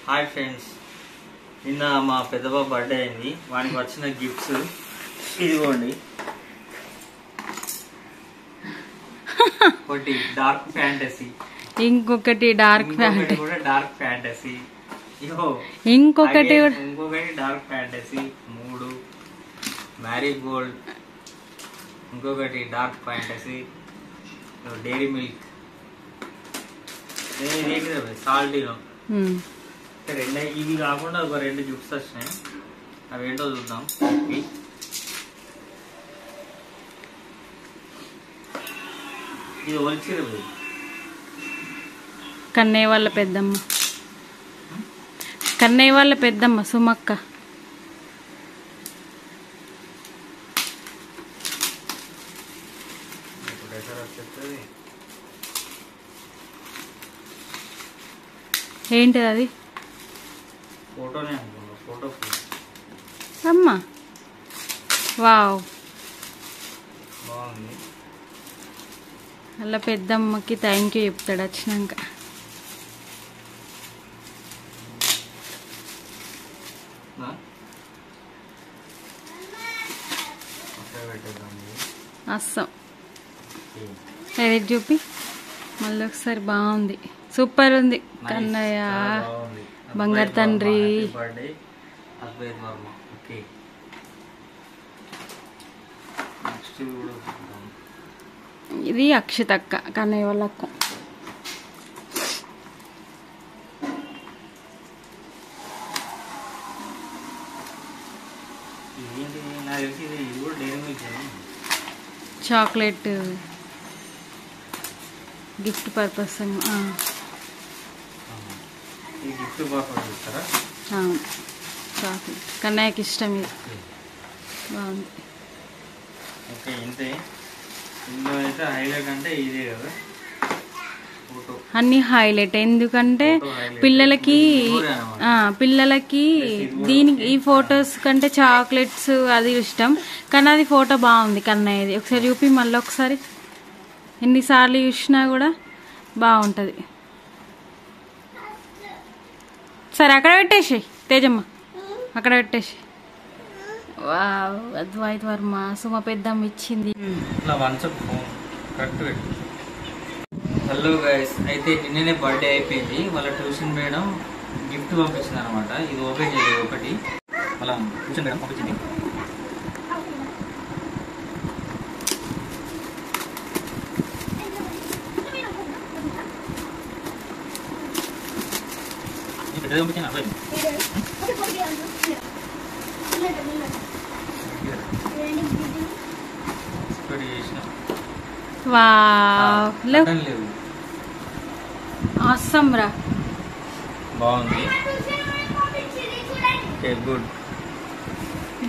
Hi friends, నిన్న మా పెద్దబాబు birthday అయింది. వానికి వచ్చిన గిఫ్ట్స్ ఇదిగోండి. ఒకటి డార్క్ ఫ్యాంటసీ, ఇంకొకటి డార్క్ ఫ్యాంటసీ, ఇంకొకటి డార్క్ ఫ్యాంటసీ, 3 మ్యారీ గోల్డ్, ఇంకొకటి డార్క్ ఫ్యాంటసీ, డైరీ మిల్క్, సాల్టీనో. ఇవి కాకుండా ఒక 2 గిఫ్ట్స్ వచ్చినాయి. అవి ఏంటో చూద్దాం. ఇది ఒలిచిరు కన్నయ్య వాళ్ళ పెద్దమ్మ, కన్నయ్య వాళ్ళ పెద్దమ్మ సుమక్క. ఏంటిది అది? ఫోటోనే అనుకున్నా, ఫోటో అమ్మా. వావ్, బాగుంది. అలా పెద్దమ్మకి థ్యాంక్ యూ చెప్తాడు వచ్చినాక. అస్సం ఎడిట్ చూపి మళ్ళీ ఒకసారి. బాగుంది, సూపర్ ఉంది. కన్నయ్య బంగారు తండ్రి. ఇది అక్షిత అక్క, కన్నయ్య వాళ్ళ అక్క. Chocolate gift purpose. చాక్లెట్ కన్నయ్యకి ఇష్టం ఇది. బాగుంది. అన్ని హైలైట్, ఎందుకంటే పిల్లలకి దీనికి ఈ ఫొటోస్ కంటే చాక్లెట్స్ అది ఇష్టం. కానీ అది ఫోటో బాగుంది కన్నయ్యది. ఒకసారి చూపి మళ్ళీ ఒకసారి. ఎన్నిసార్లు చూసినా కూడా బాగుంటుంది. సరే అక్కడ పెట్టేసి తేజమ్మ, అక్కడ పెట్టేసి. వావ్, అద్వైత్ వర్మ సుమ పెద్దమ్మ ఇచ్చింది. హలో గైస్, అయితే నిన్ననే బర్త్డే అయిపోయింది. వాళ్ళ ట్యూషన్ మేడం గిఫ్ట్ పంపించింది అనమాట. ఇది ఓపెన్ చేయలేదు. ఒకటి వాళ్ళ ట్యూషన్ మేడం పంపించింది. ఆసమ్ రా, బాగుంది. గుడ్.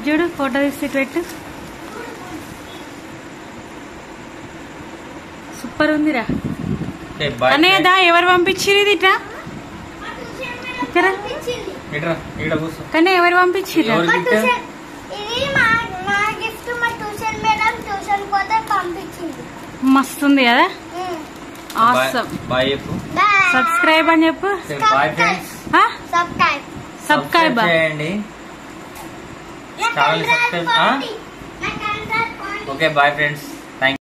చూడు ఫోటో తీసి పెట్టు. సూపర్ ఉందిరా. అనేదా ఎవరు పంపించిరు ఇది? కానీ ఎవరు పంపించిరు? మస్తుంది కదా. సబ్స్క్రైబ్ అని చెప్పు. సబ్స్క్రైబ్ చేయండి. Okay, bye friends.